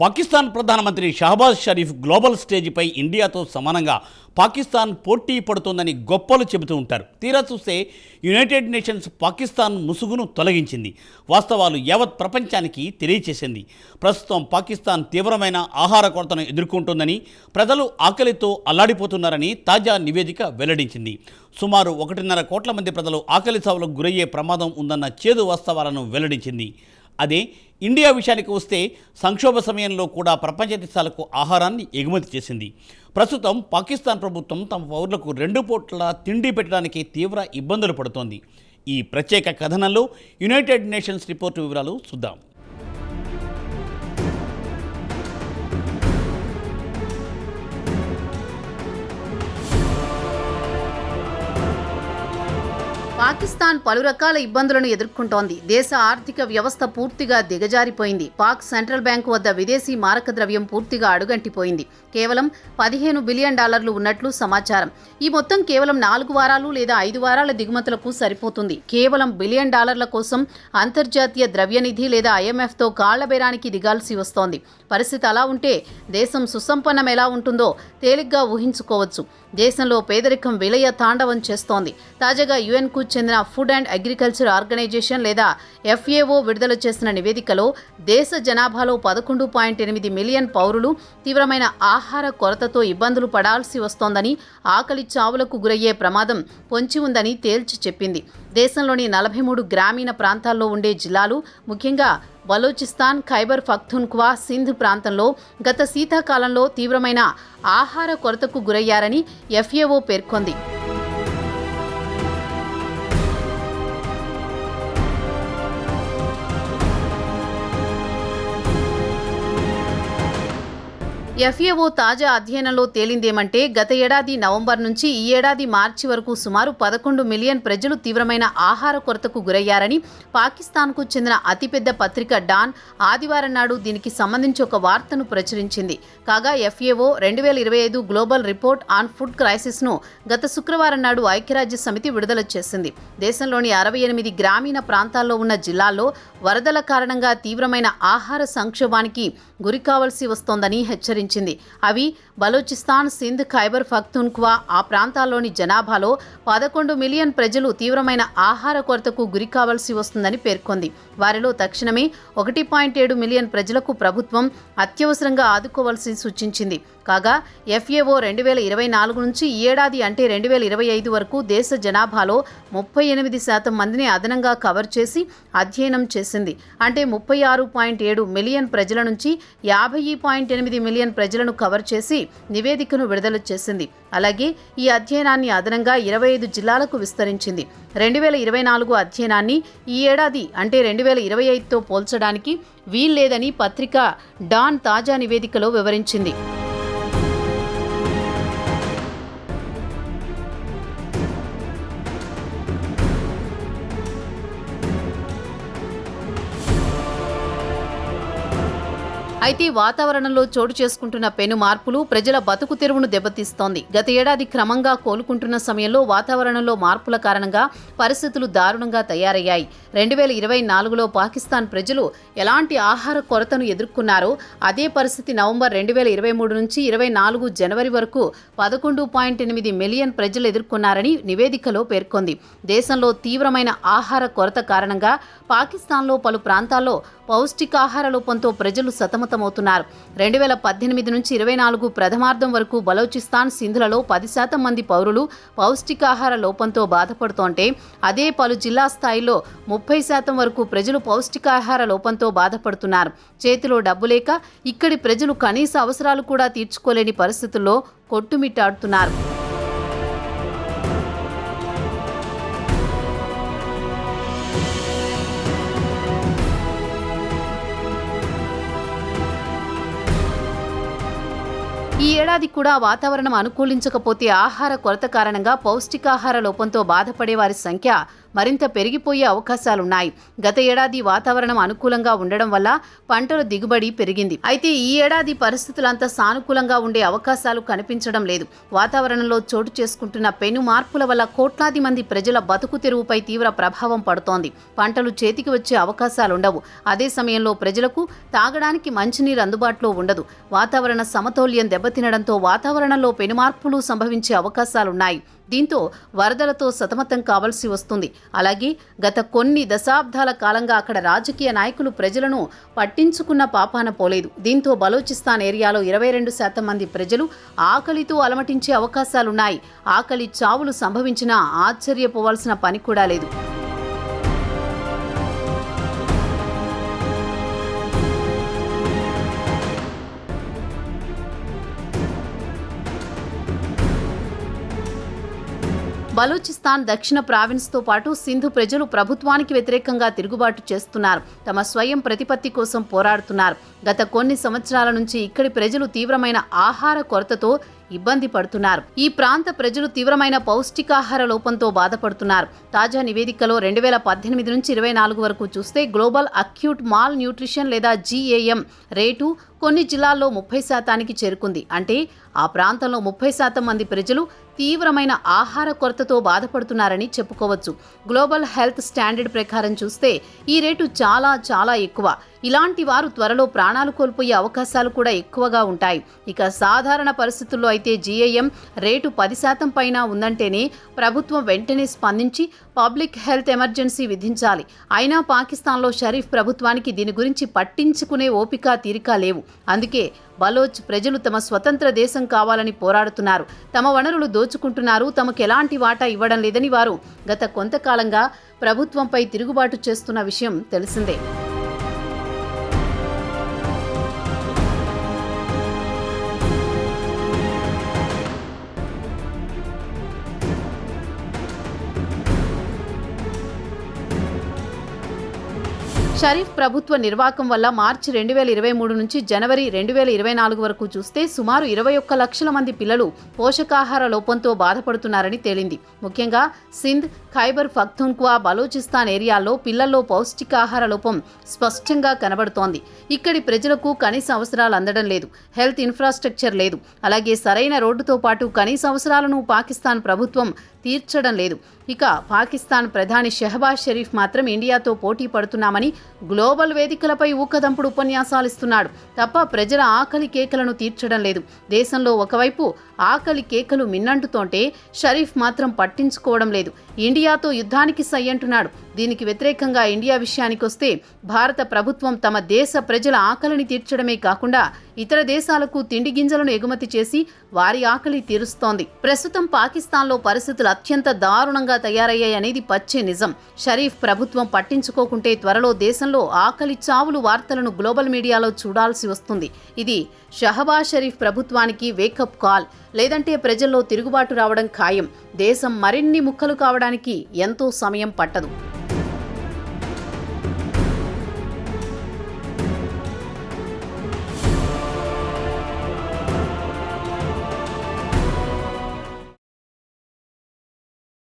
పాకిస్తాన్ ప్రధానమంత్రి షహబాజ్ షరీఫ్ గ్లోబల్ స్టేజ్పై ఇండియాతో సమానంగా పాకిస్తాన్ పోటీ పడుతోందని గొప్పలు చెబుతూ ఉంటారు. తీరా చూస్తే యునైటెడ్ నేషన్స్ పాకిస్తాన్ ముసుగును తొలగించింది. వాస్తవాలు యావత్ ప్రపంచానికి తెలియచేసింది. ప్రస్తుతం పాకిస్తాన్ తీవ్రమైన ఆహార కొరతను ఎదుర్కొంటోందని, ప్రజలు ఆకలితో అల్లాడిపోతున్నారని తాజా నివేదిక వెల్లడించింది. సుమారు 1.5 కోట్ల మంది ప్రజలు ఆకలి చావులకు గురయ్యే ప్రమాదం ఉందన్న చేదు వాస్తవాలను వెల్లడించింది. అదే ఇండియా విషయానికి వస్తే సంక్షోభ సమయంలో కూడా ప్రపంచ దేశాలకు ఆహారాన్ని ఎగుమతి చేసింది. ప్రస్తుతం పాకిస్తాన్ ప్రభుత్వం తమ పౌరులకు 2 పూట్ల తిండి పెట్టడానికి తీవ్ర ఇబ్బందులు పడుతోంది. ఈ ప్రత్యేక కథనంలో యునైటెడ్ నేషన్స్ రిపోర్టు వివరాలు చూద్దాం. పాకిస్తాన్ పలు రకాల ఇబ్బందులను ఎదుర్కొంటోంది. దేశ ఆర్థిక వ్యవస్థ పూర్తిగా దిగజారిపోయింది. పాక్ సెంట్రల్ బ్యాంకు వద్ద విదేశీ మారక ద్రవ్యం పూర్తిగా అడుగంటిపోయింది. కేవలం $15 బిలియన్ ఉన్నట్లు సమాచారం. ఈ మొత్తం కేవలం 4 వారాలు లేదా 5 వారాల దిగుమతులకు సరిపోతుంది. కేవలం $1 బిలియన్ కోసం అంతర్జాతీయ ద్రవ్యనిధి లేదా IMFతో కాళ్లబేరానికి దిగాల్సి వస్తోంది. పరిస్థితి అలా ఉంటే దేశం సుసంపన్నం ఎలా ఉంటుందో తేలిగ్గా ఊహించుకోవచ్చు. దేశంలో పేదరికం విలయ తాండవం చేస్తోంది. తాజాగా యుఎన్కు చెందిన ఫుడ్ అండ్ అగ్రికల్చర్ ఆర్గనైజేషన్ లేదా FAO విడుదల చేసిన నివేదికలో దేశ జనాభాలో 11.8 మిలియన్ పౌరులు తీవ్రమైన ఆహార కొరతతో ఇబ్బందులు పడాల్సి వస్తోందని, ఆకలి చావులకు గురయ్యే ప్రమాదం పొంచి ఉందని తేల్చి చెప్పింది. దేశంలోని 43 గ్రామీణ ప్రాంతాల్లో ఉండే జిల్లాలు, ముఖ్యంగా బలోచిస్తాన్, ఖైబర్ పఖ్తూన్ఖ్వా, సింధ్ ప్రాంతంలో గత శీతాకాలంలో తీవ్రమైన ఆహార కొరతకు గురయ్యారని FAO పేర్కొంది. FAO తాజా అధ్యయనంలో తేలిందేమంటే గత ఏడాది నవంబర్ నుంచి ఈ ఏడాది మార్చి వరకు సుమారు 11 మిలియన్ ప్రజలు తీవ్రమైన ఆహార కొరతకు గురయ్యారని పాకిస్తాన్కు చెందిన అతిపెద్ద పత్రిక డాన్ ఆదివారం నాడు దీనికి సంబంధించి ఒక వార్తను ప్రచురించింది. కాగా FAO 2025 global report on food క్రైసిస్ను గత శుక్రవారం నాడు ఐక్యరాజ్య సమితి విడుదల చేసింది. దేశంలోని 68 గ్రామీణ ప్రాంతాల్లో ఉన్న జిల్లాల్లో వరదల కారణంగా తీవ్రమైన ఆహార సంక్షోభానికి గురికావాల్సి వస్తోందని హెచ్చరించింది. అవి బలోచిస్తాన్, సింధ్, ఖైబర్ పఖ్తూన్ఖ్వా. ఆ ప్రాంతాల్లోని జనాభాలో 11 మిలియన్ ప్రజలు తీవ్రమైన ఆహార కొరతకు గురికావాల్సి వస్తుందని పేర్కొంది. వారిలో తక్షణమే 1.7 మిలియన్ ప్రజలకు ప్రభుత్వం అత్యవసరంగా ఆదుకోవాల్సి సూచించింది. కాగా FAO 2024 నుంచి ఈ ఏడాది అంటే 2025 వరకు దేశ జనాభాలో 38% మందిని అదనంగా కవర్ చేసి అధ్యయనం చేసింది. అంటే 36.7 మిలియన్ ప్రజల నుంచి 50.8 మిలియన్ ప్రజలను కవర్ చేసి నివేదికను విడుదల చేసింది. అలాగే ఈ అధ్యయనాన్ని అదనంగా 25 జిల్లాలకు విస్తరించింది. 2024 అధ్యయనాన్ని ఈ ఏడాది అంటే 2025తో పోల్చడానికి వీల్లేదని పత్రిక డాన్ తాజా నివేదికలో వివరించింది. అయితే వాతావరణంలో చోటు చేసుకుంటున్న పెను మార్పులు ప్రజల బతుకు తెరువును దెబ్బతీస్తోంది. గత ఏడాది క్రమంగా కోలుకుంటున్న సమయంలో వాతావరణంలో మార్పుల కారణంగా పరిస్థితులు దారుణంగా తయారయ్యాయి. 2024లో పాకిస్తాన్ ప్రజలు ఎలాంటి ఆహార కొరతను ఎదుర్కొన్నారో అదే పరిస్థితి నవంబర్ 2023 నుంచి 24 జనవరి వరకు 11.8 మిలియన్ ప్రజలు ఎదుర్కొన్నారని నివేదికలో పేర్కొంది. దేశంలో తీవ్రమైన ఆహార కొరత కారణంగా పాకిస్తాన్లో పలు ప్రాంతాల్లో పౌష్టికాహార లోపంతో ప్రజలు సతమతమవుతున్నారు. 2018 నుంచి 24 ప్రథమార్థం వరకు బలోచిస్తాన్, సింధులలో 10% మంది పౌరులు పౌష్టికాహార లోపంతో బాధపడుతోంటే అదే పలు జిల్లా స్థాయిలో 30% వరకు ప్రజలు పౌష్టికాహార లోపంతో బాధపడుతున్నారు. చేతిలో డబ్బు లేక ఇక్కడి ప్రజలు కనీస అవసరాలు కూడా తీర్చుకోలేని పరిస్థితుల్లో కొట్టుమిట్టాడుతున్నారు. ఈ ఏడాది కూడా వాతావరణం అనుకూలించకపోతే ఆహార కొరత కారణంగా పౌష్టికాహార లోపంతో బాధపడే వారి సంఖ్య మరింత పెరిగిపోయే అవకాశాలున్నాయి. గత ఏడాది వాతావరణం అనుకూలంగా ఉండడం వల్ల పంటల దిగుబడి పెరిగింది. అయితే ఈ ఏడాది పరిస్థితులంత సానుకూలంగా ఉండే అవకాశాలు కనిపించడం లేదు. వాతావరణంలో చోటు చేసుకుంటున్న పెను మార్పుల వల్ల కోట్లాది మంది ప్రజల బతుకు తెరువుపై తీవ్ర ప్రభావం పడుతోంది. పంటలు చేతికి వచ్చే అవకాశాలుండవు. అదే సమయంలో ప్రజలకు తాగడానికి మంచినీరు అందుబాటులో ఉండదు. వాతావరణ సమతౌల్యం దెబ్బతినడంతో వాతావరణంలో పెనుమార్పులు సంభవించే అవకాశాలున్నాయి. దీంతో వరదలతో సతమతం కావాల్సి వస్తుంది. అలాగే గత కొన్ని దశాబ్దాల కాలంగా అక్కడ రాజకీయ నాయకులు ప్రజలను పట్టించుకున్న పాపాన పోలేదు. దీంతో బలోచిస్తాన్ ఏరియాలో 22% మంది ప్రజలు ఆకలితో అలమటించే అవకాశాలున్నాయి. ఆకలి చావులు సంభవించినా ఆశ్చర్యపోవాల్సిన పని కూడా లేదు. బలూచిస్తాన్ దక్షిణ ప్రావిన్స్తో పాటు సింధు ప్రజలు ప్రభుత్వానికి వ్యతిరేకంగా తిరుగుబాటు చేస్తున్నారు. తమ స్వయం ప్రతిపత్తి కోసం పోరాడుతున్నారు. గత కొన్ని సంవత్సరాల నుంచి ఇక్కడి ప్రజలు తీవ్రమైన ఆహార కొరతతో ఇబ్బంది పడుతున్నారు. ఈ ప్రాంత ప్రజలు తీవ్రమైన పౌష్టికాహార లోపంతో బాధపడుతున్నారు. తాజా నివేదికలో 2018 నుంచి 24 వరకు చూస్తే గ్లోబల్ అక్యూట్ మాల్ న్యూట్రిషన్ లేదా GAM రేటు కొన్ని జిల్లాల్లో 30% చేరుకుంది. అంటే ఆ ప్రాంతంలో 30% మంది ప్రజలు తీవ్రమైన ఆహార కొరతతో బాధపడుతున్నారని చెప్పుకోవచ్చు. గ్లోబల్ హెల్త్ స్టాండర్డ్ ప్రకారం చూస్తే ఈ రేటు చాలా చాలా ఎక్కువ. ఇలాంటి వారు త్వరలో ప్రాణాలు కోల్పోయే అవకాశాలు కూడా ఎక్కువగా ఉంటాయి. ఇక సాధారణ పరిస్థితుల్లో అయితే GAM రేటు 10% పైన ఉందంటేనే ప్రభుత్వం వెంటనే స్పందించి పబ్లిక్ హెల్త్ ఎమర్జెన్సీ విధించాలి. అయినా పాకిస్తాన్లో షరీఫ్ ప్రభుత్వానికి దీని గురించి పట్టించుకునే ఓపిక తీరిక లేవు. అందుకే బలోచ్ ప్రజలు తమ స్వతంత్ర దేశం కావాలని పోరాడుతున్నారు. తమ వనరులు దోచుకుంటున్నారు, తమకు ఎలాంటి వాటా ఇవ్వడం లేదని వారు గత కొంతకాలంగా ప్రభుత్వంపై తిరుగుబాటు చేస్తున్న విషయం తెలిసిందే. షరీఫ్ ప్రభుత్వ నిర్వాకం వల్ల మార్చి 2023 నుంచి జనవరి 2024 వరకు చూస్తే సుమారు 21 లక్షల మంది పిల్లలు పోషకాహార లోపంతో బాధపడుతున్నారని తేలింది. ముఖ్యంగా సింధ్, ఖైబర్ పఖ్తూన్ఖ్వా, బలూచిస్తాన్ ఏరియాల్లో పిల్లల్లో పౌష్టికాహార లోపం స్పష్టంగా కనబడుతోంది. ఇక్కడి ప్రజలకు కనీస అవసరాలు అందడం లేదు. హెల్త్ ఇన్ఫ్రాస్ట్రక్చర్ లేదు. అలాగే సరైన రోడ్డుతో పాటు కనీస అవసరాలను పాకిస్తాన్ ప్రభుత్వం తీర్చడం లేదు. ఇక పాకిస్తాన్ ప్రధాని షహబాజ్ షరీఫ్ మాత్రం ఇండియాతో పోటీ పడుతున్నామని గ్లోబల్ వేదికలపై ఊకదంపుడు ఉపన్యాసాలిస్తున్నాడు తప్ప ప్రజల ఆకలి కేకలను తీర్చడం లేదు. దేశంలో ఒకవైపు ఆకలి కేకలు మిన్నంటుతోంటే షరీఫ్ మాత్రం పట్టించుకోవడం లేదు. ఇండియాతో యుద్ధానికి సై అంటున్నాడు. దీనికి వ్యతిరేకంగా ఇండియా విషయానికొస్తే భారత ప్రభుత్వం తమ దేశ ప్రజల ఆకలిని తీర్చడమే కాకుండా ఇతర దేశాలకు తిండి గింజలను ఎగుమతి చేసి వారి ఆకలి తీరుస్తోంది. ప్రస్తుతం పాకిస్తాన్లో పరిస్థితులు అత్యంత దారుణంగా తయారయ్యాయనేది పచ్చే నిజం. షరీఫ్ ప్రభుత్వం పట్టించుకోకుంటే త్వరలో దేశంలో ఆకలి చావులు వార్తలను గ్లోబల్ మీడియాలో చూడాల్సి వస్తుంది. ఇది షహబాజ్ షరీఫ్ ప్రభుత్వానికి వేకప్ కాల్. లేదంటే ప్రజల్లో తిరుగుబాటు రావడం ఖాయం. దేశం మరిన్ని ముక్కలు కావడానికి ఎంతో సమయం పట్టదు.